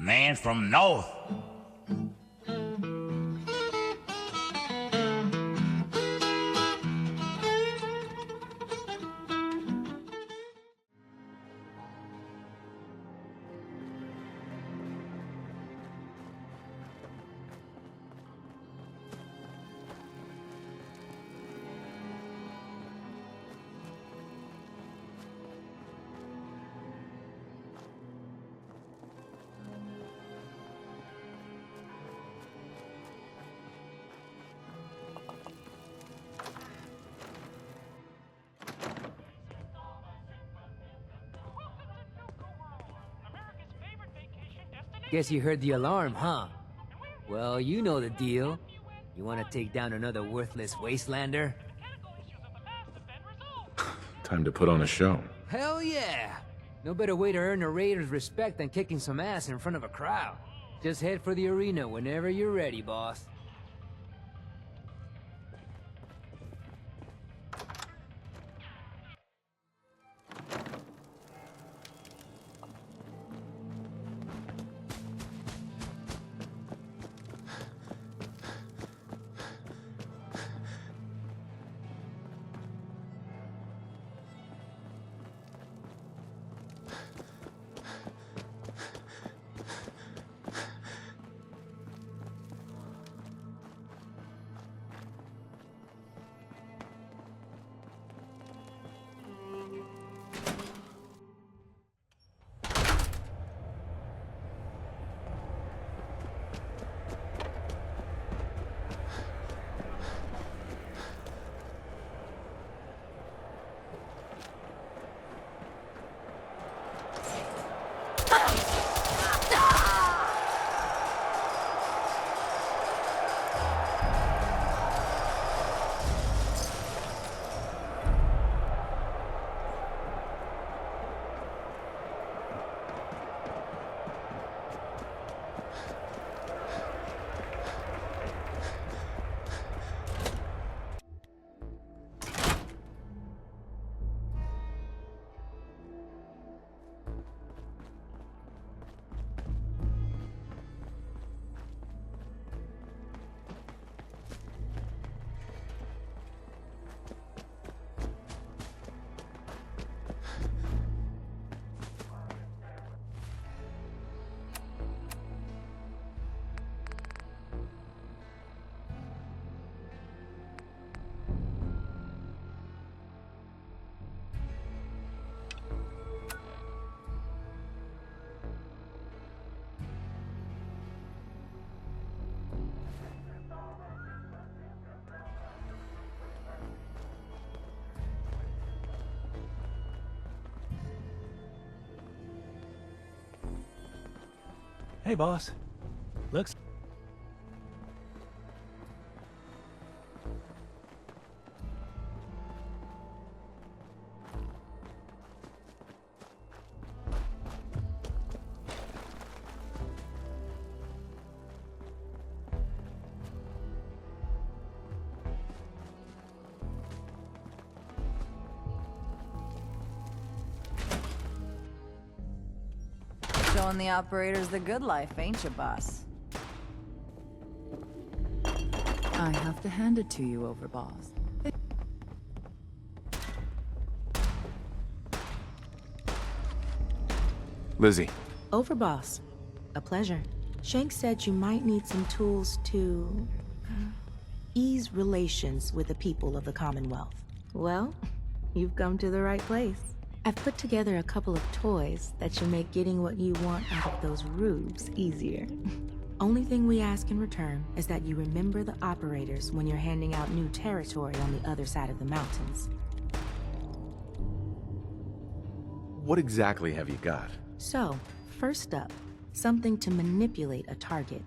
Man from North. Guess you heard the alarm, huh? Well, you know the deal. You want to take down another worthless Wastelander? Time to put on a show. Hell yeah! No better way to earn a raider's respect than kicking some ass in front of a crowd. Just head for the arena whenever you're ready, boss. Hey, boss. Looks... Showing the operators the good life, ain't you, boss? I have to hand it to you, Overboss. Lizzie. Overboss. A pleasure. Shank said you might need some tools to... ease relations with the people of the Commonwealth. Well, you've come to the right place. I've put together a couple of toys that should make getting what you want out of those rubes easier. Only thing we ask in return is that you remember the operators when you're handing out new territory on the other side of the mountains. What exactly have you got? So, first up, something to manipulate a target.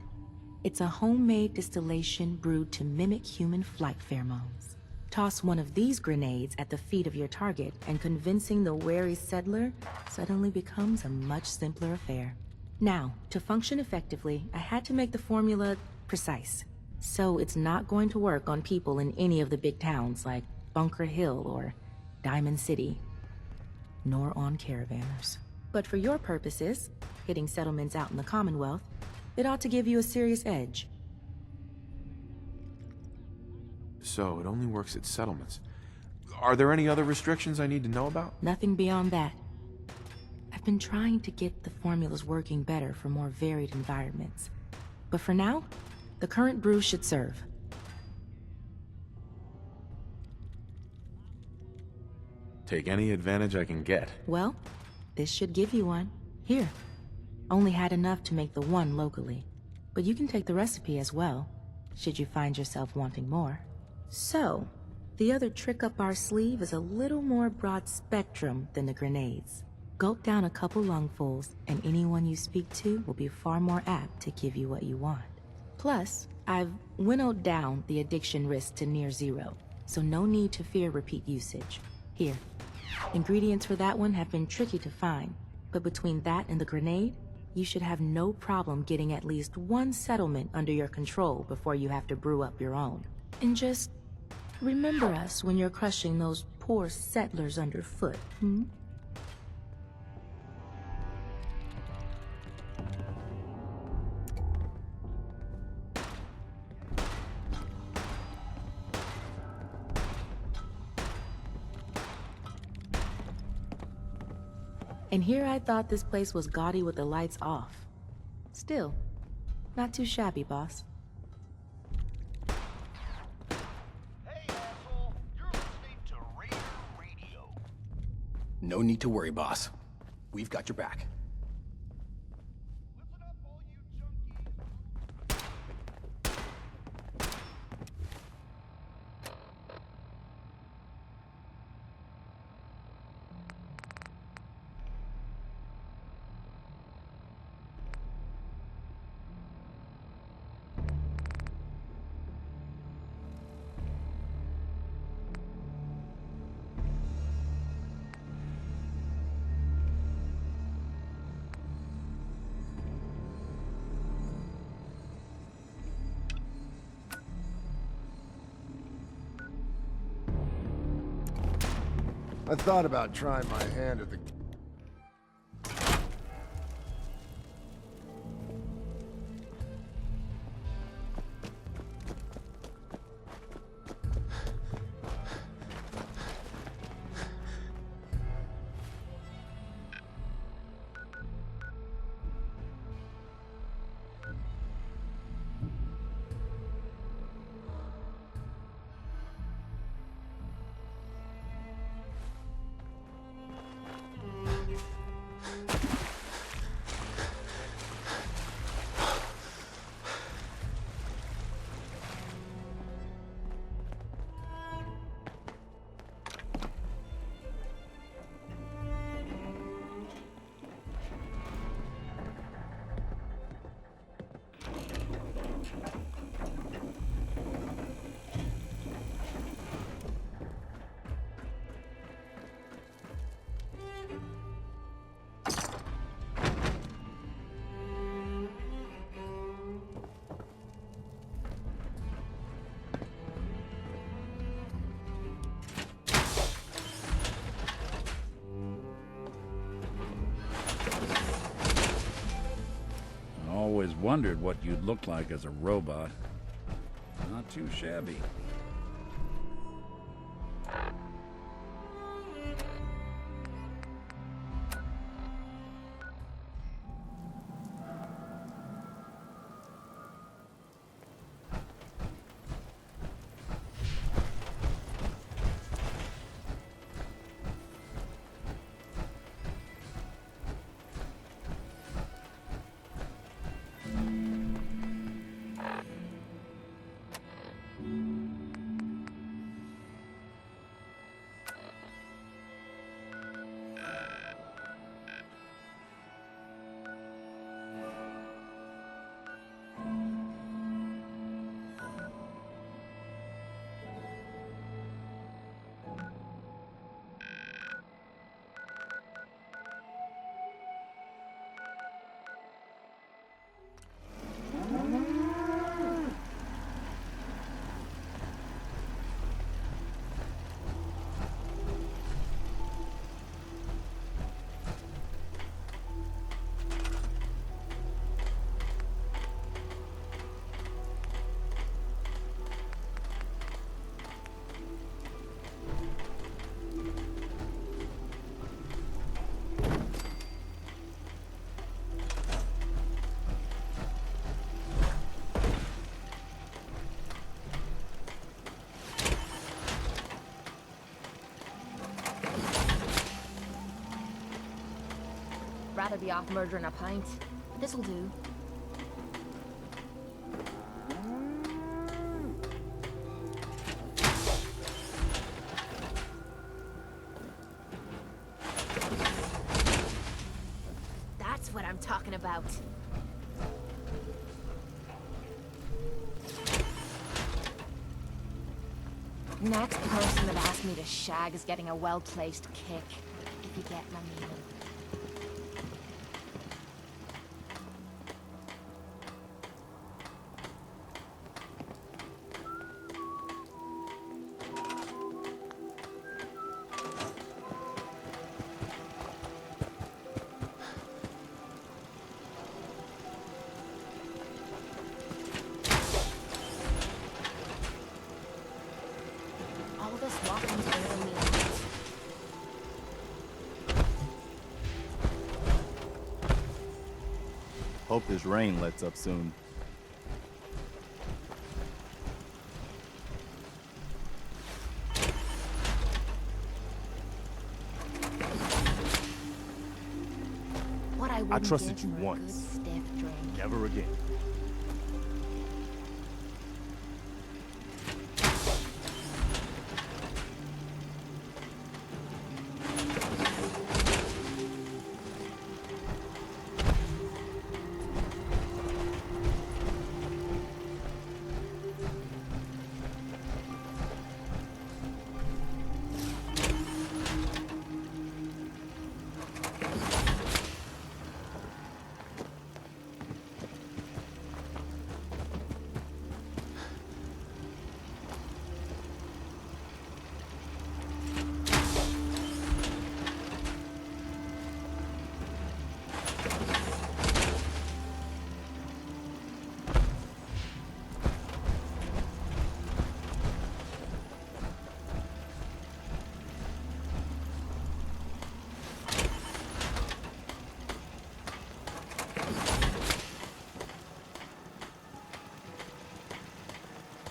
It's a homemade distillation brewed to mimic human flight pheromones. Toss one of these grenades at the feet of your target, and convincing the wary settler suddenly becomes a much simpler affair. Now, to function effectively, I had to make the formula precise. So it's not going to work on people in any of the big towns like Bunker Hill or Diamond City, nor on caravanners. But for your purposes, hitting settlements out in the Commonwealth, it ought to give you a serious edge. So, it only works at settlements. Are there any other restrictions I need to know about? Nothing beyond that. I've been trying to get the formulas working better for more varied environments. But for now, the current brew should serve. Take any advantage I can get. Well, this should give you one. Here. Only had enough to make the one locally. But you can take the recipe as well, should you find yourself wanting more. So, the other trick up our sleeve is a little more broad spectrum than the grenades. Gulp down a couple lungfuls, and anyone you speak to will be far more apt to give you what you want. Plus, I've winnowed down the addiction risk to near zero, so no need to fear repeat usage. Here. Ingredients for that one have been tricky to find, but between that and the grenade, you should have no problem getting at least one settlement under your control before you have to brew up your own. And just remember us when you're crushing those poor settlers underfoot, hmm? And here I thought this place was gaudy with the lights off. Still, not too shabby, boss. Hey, asshole! You're listening to Raider Radio. No need to worry, boss. We've got your back. Listen up, all you junkies. I thought about trying my hand at the... Always wondered what you'd look like as a robot. Not too shabby. I'd be off murdering a pint. This'll do. That's what I'm talking about. Next person that asks me to shag is getting a well-placed kick, if you get my meaning. Hope this rain lets up soon. What I I trusted give you for a once. good stiff drink. Never again.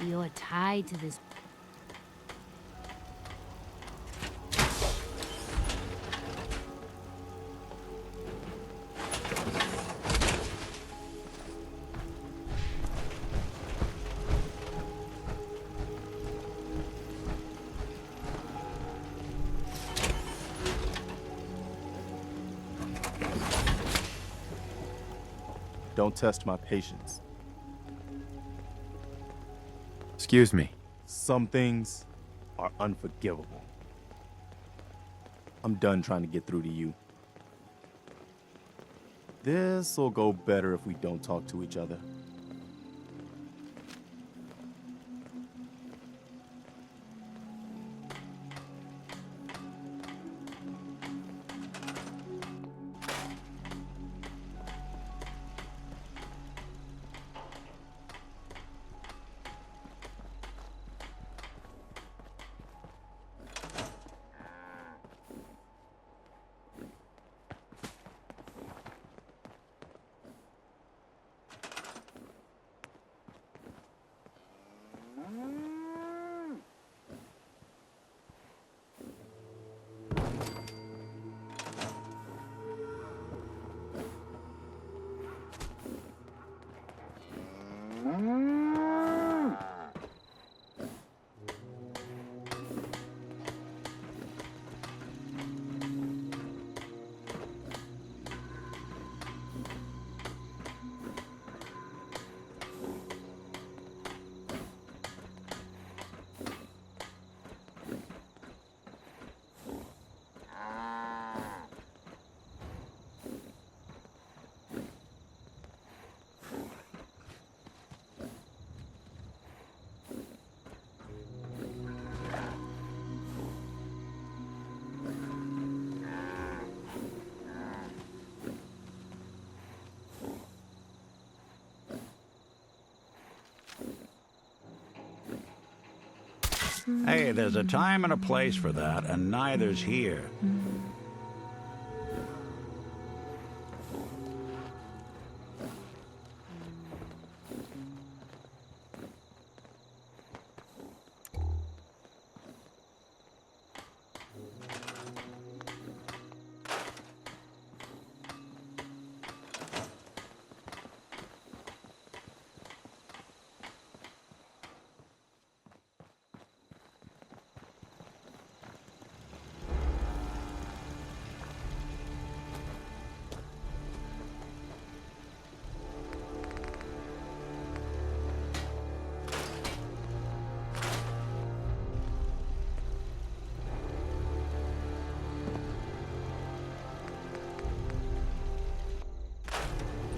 You're tied to this. Don't test my patience. Excuse me. Some things are unforgivable. I'm done trying to get through to you. This'll go better if we don't talk to each other. Hey, there's a time and a place for that, and neither's here.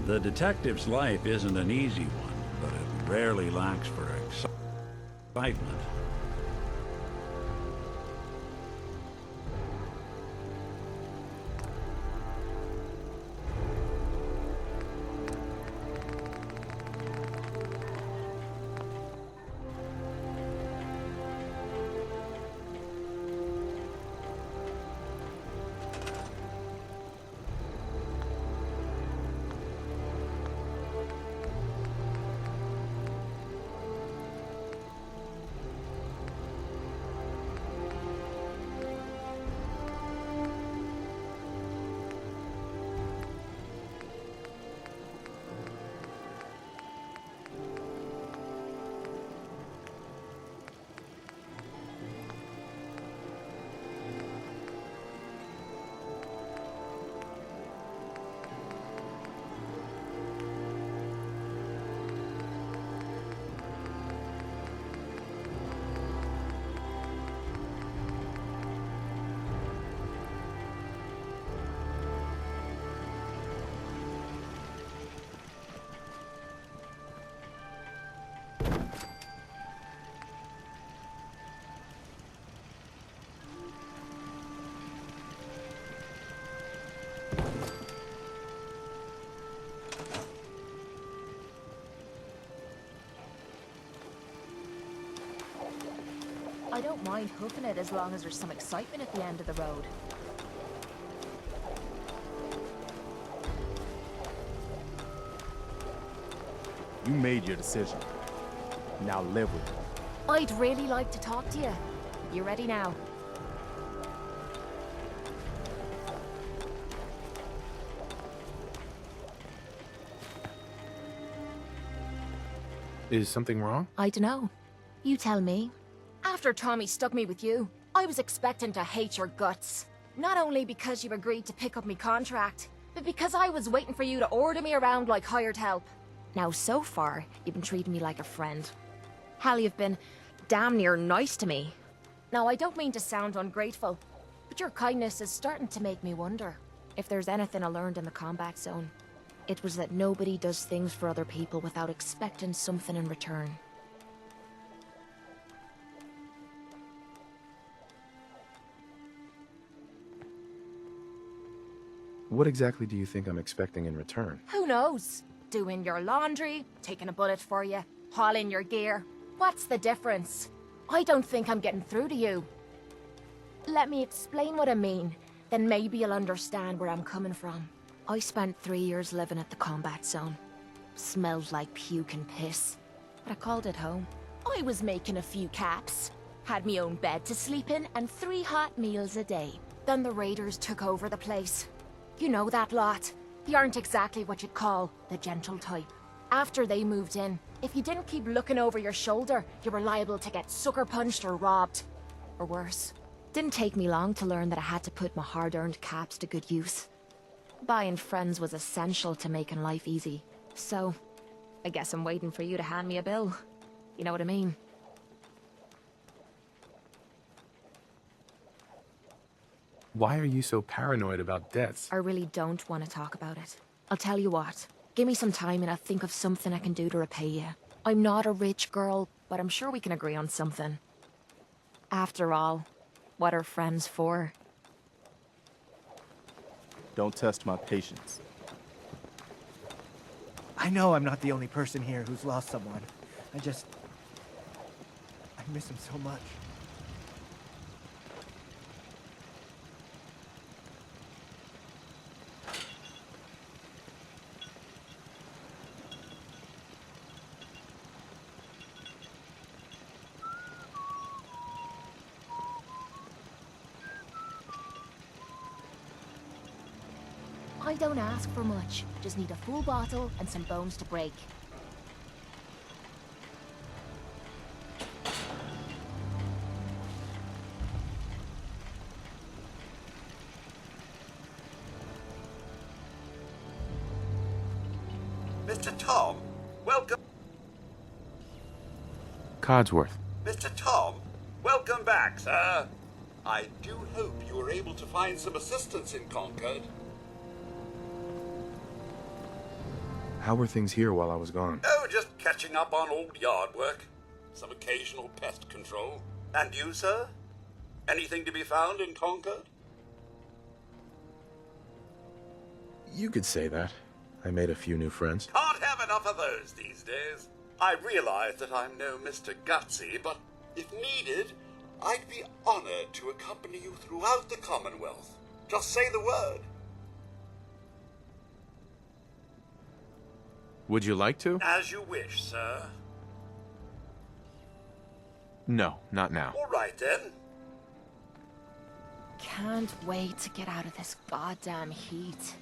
The detective's life isn't an easy one, but it rarely lacks for excitement. I don't mind hoofing it as long as there's some excitement at the end of the road. You made your decision. Now live with it. I'd really like to talk to you. You ready now? Is something wrong? I dunno. You tell me. After Tommy stuck me with you, I was expecting to hate your guts. Not only because you agreed to pick up me contract, but because I was waiting for you to order me around like hired help. Now, so far, you've been treating me like a friend. Hell, you've been damn near nice to me. Now, I don't mean to sound ungrateful, but your kindness is starting to make me wonder if there's anything I learned in the combat zone. It was that nobody does things for other people without expecting something in return. What exactly do you think I'm expecting in return? Who knows? Doing your laundry, taking a bullet for you, hauling your gear. What's the difference? I don't think I'm getting through to you. Let me explain what I mean, then maybe you'll understand where I'm coming from. I spent 3 years living at the combat zone. Smelled like puke and piss, but I called it home. I was making a few caps, had me own bed to sleep in, and 3 hot meals a day. Then the raiders took over the place. You know that lot. They aren't exactly what you'd call the gentle type. After they moved in, if you didn't keep looking over your shoulder, you were liable to get sucker punched or robbed. Or worse. Didn't take me long to learn that I had to put my hard-earned caps to good use. Buying friends was essential to making life easy. So, I guess I'm waiting for you to hand me a bill. You know what I mean? Why are you so paranoid about debts? I really don't want to talk about it. I'll tell you what. Give me some time and I'll think of something I can do to repay you. I'm not a rich girl, but I'm sure we can agree on something. After all, what are friends for? Don't test my patience. I know I'm not the only person here who's lost someone. I miss him so much. I don't ask for much. Just need a full bottle and some bones to break. Mr. Tom, welcome. Codsworth. Mr. Tom, welcome back, sir. I do hope you were able to find some assistance in Concord. How were things here while I was gone? Oh, just catching up on old yard work. Some occasional pest control. And you, sir? Anything to be found in Concord? You could say that. I made a few new friends. Can't have enough of those these days. I realize that I'm no Mr. Gutsy, but if needed, I'd be honored to accompany you throughout the Commonwealth. Just say the word. Would you like to? As you wish, sir. No, not now. All right, then. Can't wait to get out of this goddamn heat.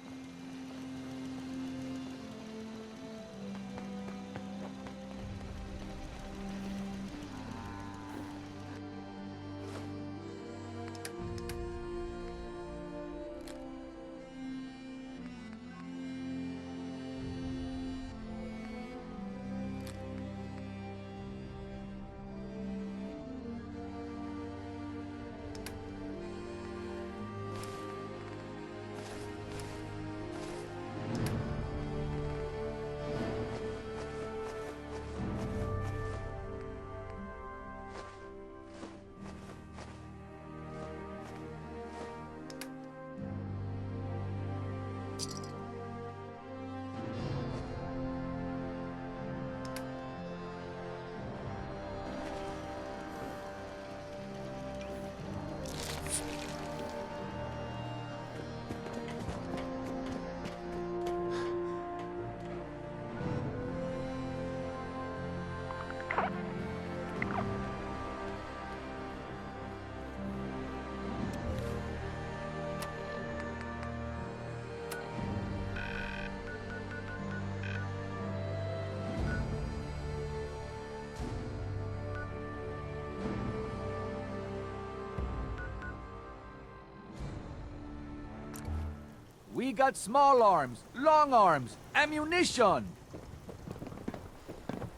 We got small arms, long arms, ammunition!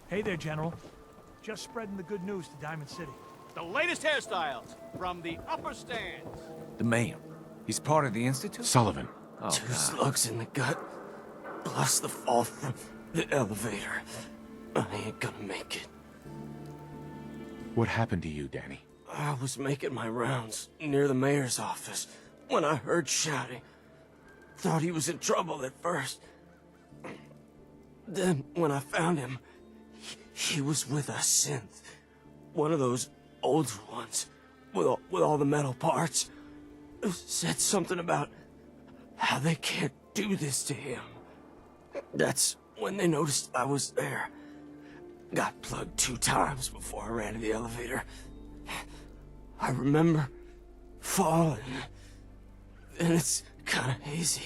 Hey there, General. Just spreading the good news to Diamond City. The latest hairstyles from the upper stands. The mayor. He's part of the Institute? Sullivan. Oh, 2 God. slugs in the gut, plus the fall from the elevator. I ain't gonna make it. What happened to you, Danny? I was making my rounds near the mayor's office when I heard shouting. Thought he was in trouble at first. Then, when I found him, he was with a synth. One of those old ones, with all the metal parts. Said something about how they can't do this to him. That's when they noticed I was there. Got plugged 2 times before I ran to the elevator. I remember falling, and it's kind of hazy.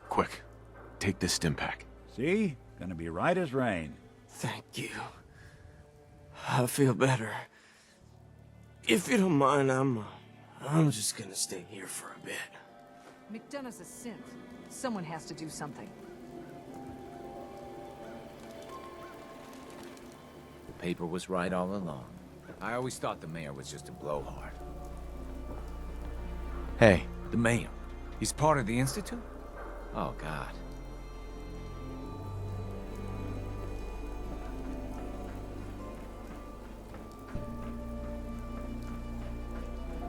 Quick, take this stim pack. See? Gonna be right as rain. Thank you. I feel better. If you don't mind, I'm just gonna stay here for a bit. McDonough's a synth. Someone has to do something. The paper was right all along. I always thought the mayor was just a blowhard. Hey. The mayor. He's part of the Institute? Oh, God.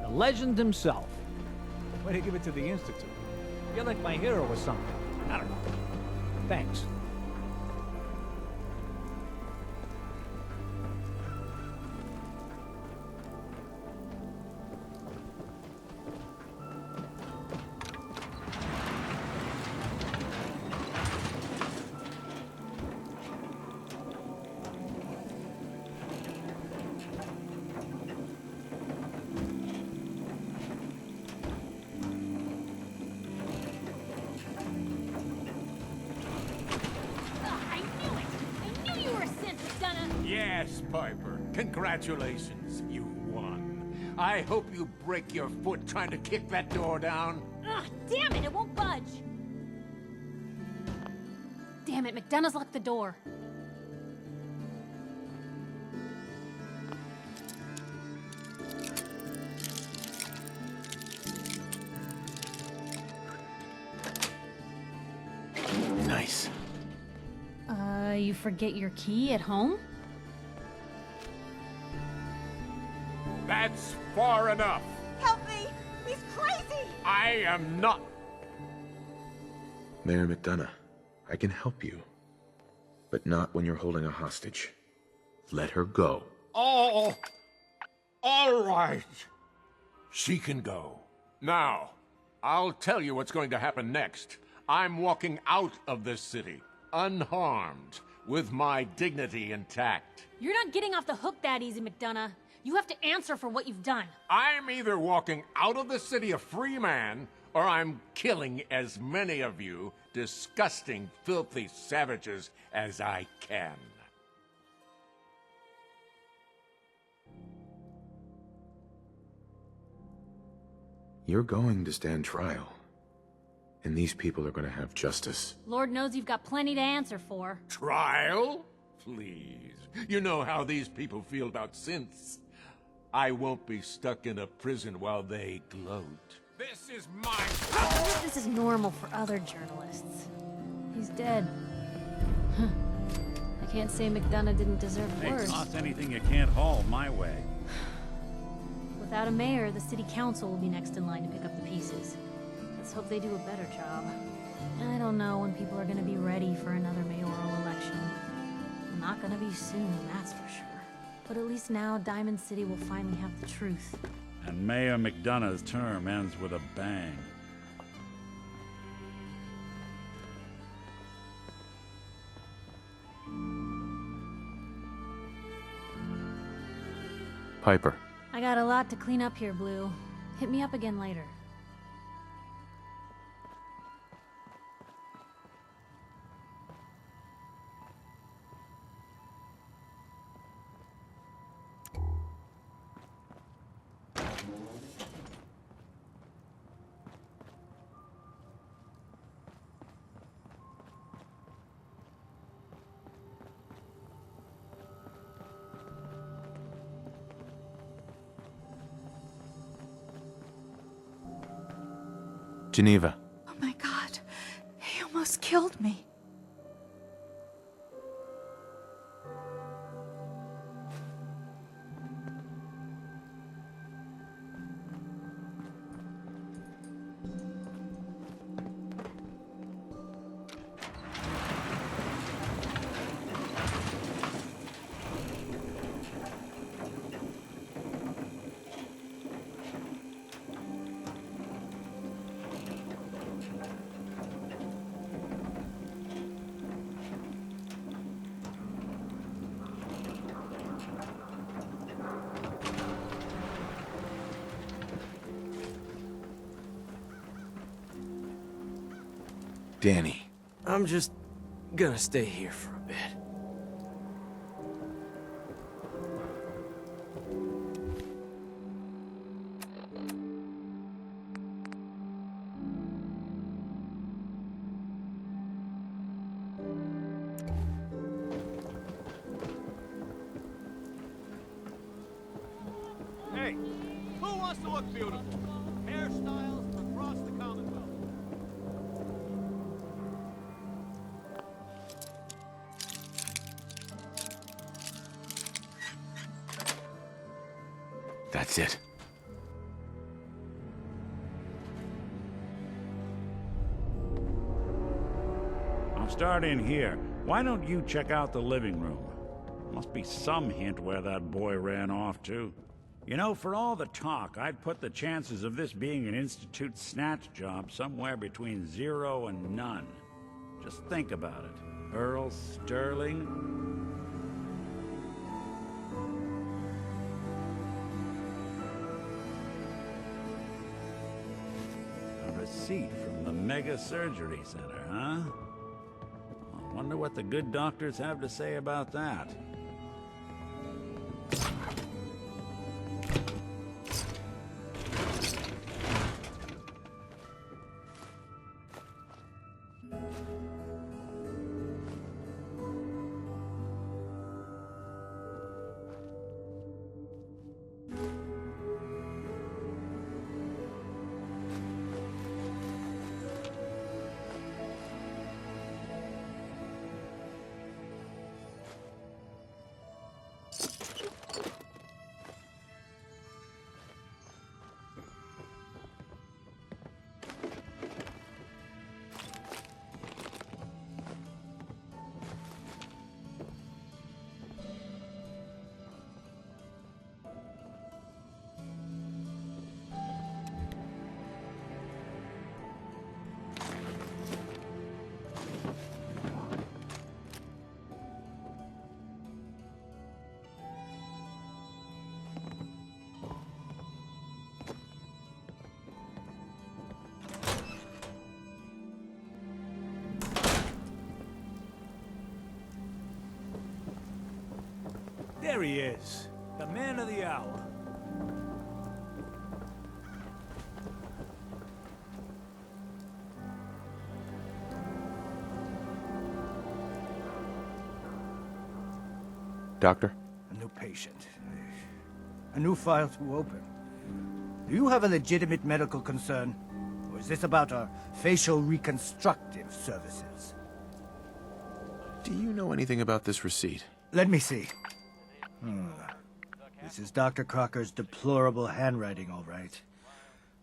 The legend himself. Way to give it to the Institute. You're like my hero or something. I don't know. Thanks. Yes, Piper. Congratulations. You won. I hope you break your foot trying to kick that door down. Ugh, damn it, it won't budge. Damn it, McDonough's locked the door. place. You forget your key at home? That's far enough. Help me! He's crazy! I am not... Mayor McDonough, I can help you. But not when you're holding a hostage. Let her go. Oh! All right. She can go. Now, I'll tell you what's going to happen next. I'm walking out of this city, unharmed, with my dignity intact. You're not getting off the hook that easy, McDonough. You have to answer for what you've done. I'm either walking out of the city a free man, or I'm killing as many of you disgusting, filthy savages as I can. You're going to stand trial. And these people are going to have justice. Lord knows you've got plenty to answer for. Trial? Please. You know how these people feel about synths. I won't be stuck in a prison while they gloat. This is my... I wish this is normal for other journalists. He's dead. Huh. I can't say McDonough didn't deserve Hey, worse. toss anything you can't haul my way. Without a mayor, the city council will be next in line to pick up the pieces. Let's hope they do a better job. I don't know when people are gonna be ready for another mayoral election. Not gonna be soon, that's for sure. But at least now, Diamond City will finally have the truth. And Mayor McDonough's term ends with a bang. Piper. I got a lot to clean up here, Blue. Hit me up again later. Geneva. Oh my god, he almost killed me. Danny. I'm just gonna stay here for a bit. Hey, who wants to look beautiful? Hairstyles across the Commonwealth. That's it. I'll start in here. Why don't you check out the living room? Must be some hint where that boy ran off to. You know, for all the talk, I'd put the chances of this being an Institute snatch job somewhere between 0 and none. Just think about it. Earl Sterling... receipt from the Mega Surgery Center, huh? I wonder what the good doctors have to say about that. There he is. The man of the hour. Doctor? A new patient. A new file to open. Do you have a legitimate medical concern? Or is this about our facial reconstructive services? Do you know anything about this receipt? Let me see. This is Dr. Crocker's deplorable handwriting, all right.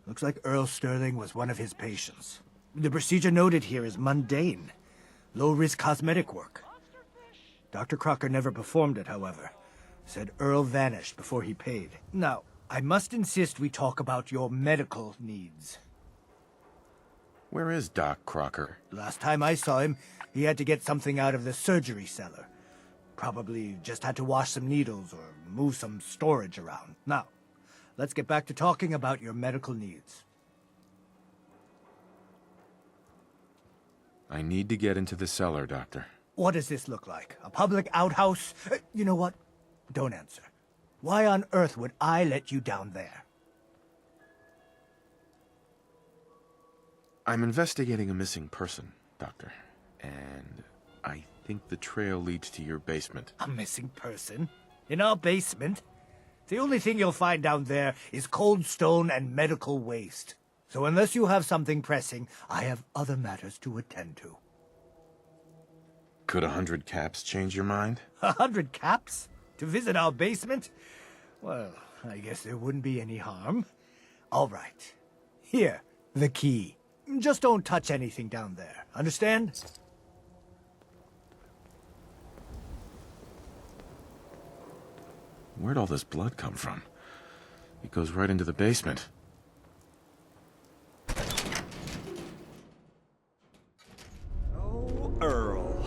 Looks like Earl Sterling was one of his patients. The procedure noted here is mundane. Low-risk cosmetic work. Dr. Crocker never performed it, however. Said Earl vanished before he paid. Now, I must insist we talk about your medical needs. Where is Doc Crocker? Last time I saw him, he had to get something out of the surgery cellar. Probably just had to wash some needles or move some storage around. Now, let's get back to talking about your medical needs. I need to get into the cellar, Doctor. What does this look like? A public outhouse? You know what? Don't answer. Why on earth would I let you down there? I'm investigating a missing person, Doctor. And I think the trail leads to your basement. A missing person? In our basement? The only thing you'll find down there is cold stone and medical waste. So unless you have something pressing, I have other matters to attend to. Could 100 caps change your mind? 100 caps? To visit our basement? Well, I guess there wouldn't be any harm. All right. Here, the key. Just don't touch anything down there. Understand? Where'd all this blood come from? It goes right into the basement. Oh, Earl.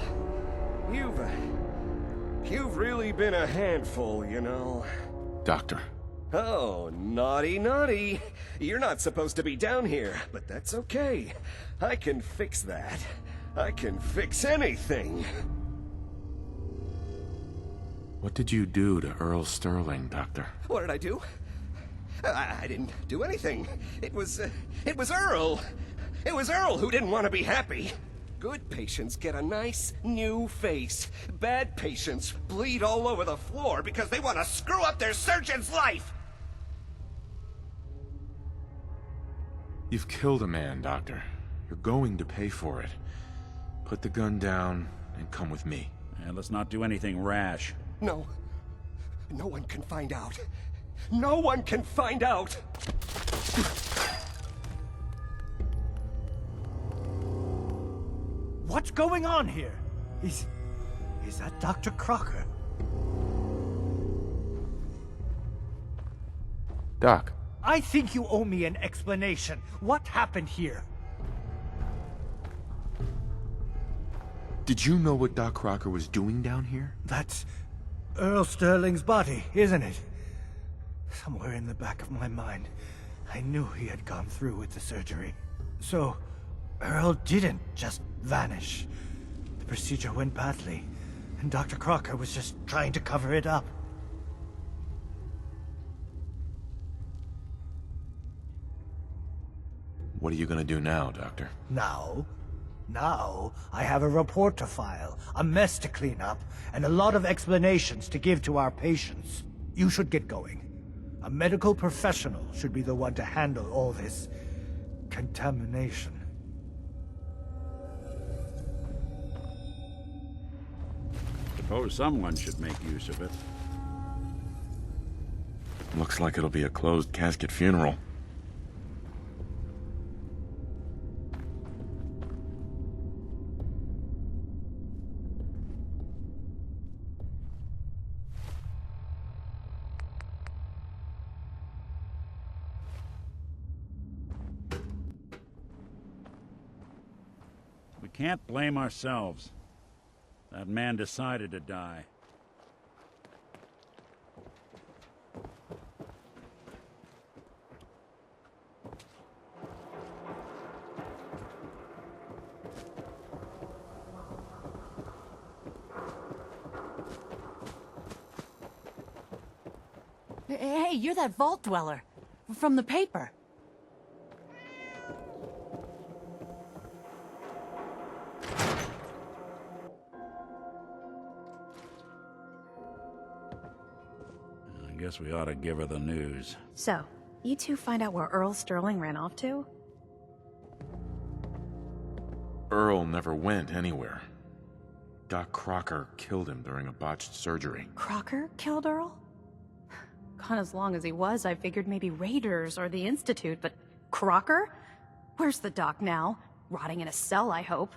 You've really been a handful, you know. Doctor. Oh, naughty, naughty. You're not supposed to be down here, but that's okay. I can fix that. I can fix anything. What did you do to Earl Sterling, Doctor? What did I do? I didn't do anything. It was Earl. It was Earl who didn't want to be happy. Good patients get a nice, new face. Bad patients bleed all over the floor because they want to screw up their surgeon's life! You've killed a man, Doctor. You're going to pay for it. Put the gun down and come with me. And let's not do anything rash. No. No one can find out. No one can find out! What's going on here? Is that Dr. Crocker? Doc. I think you owe me an explanation. What happened here? Did you know what Doc Crocker was doing down here? That's Earl Sterling's body, isn't it? Somewhere in the back of my mind, I knew he had gone through with the surgery. So, Earl didn't just vanish. The procedure went badly, and Dr. Crocker was just trying to cover it up. What are you gonna do now, Doctor? Now, I have a report to file, a mess to clean up, and a lot of explanations to give to our patients. You should get going. A medical professional should be the one to handle all this contamination. Suppose someone should make use of it. Looks like it'll be a closed casket funeral. We can't blame ourselves. That man decided to die. Hey, you're that vault dweller. From the paper. I guess we ought to give her the news. So, you two find out where Earl Sterling ran off to? Earl never went anywhere. Doc Crocker killed him during a botched surgery. Crocker killed Earl? Gone as long as he was, I figured maybe Raiders or the Institute, but Crocker? Where's the doc now? Rotting in a cell, I hope.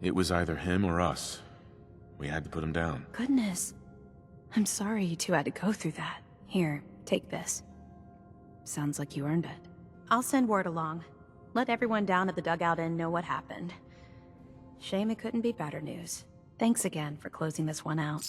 It was either him or us. We had to put him down. Goodness. I'm sorry you two had to go through that. Here, take this. Sounds like you earned it. I'll send word along. Let everyone down at the Dugout Inn know what happened. Shame it couldn't be better news. Thanks again for closing this one out.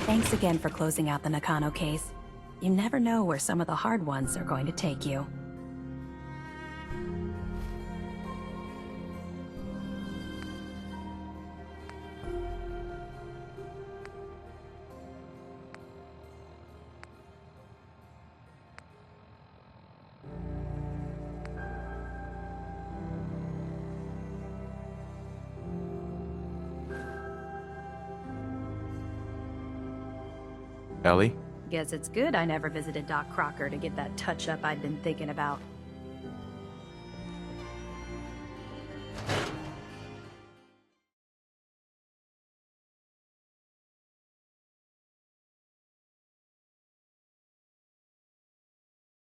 Thanks again for closing out the Nakano case. You never know where some of the hard ones are going to take you. Ellie? Guess it's good I never visited Doc Crocker to get that touch-up I'd been thinking about.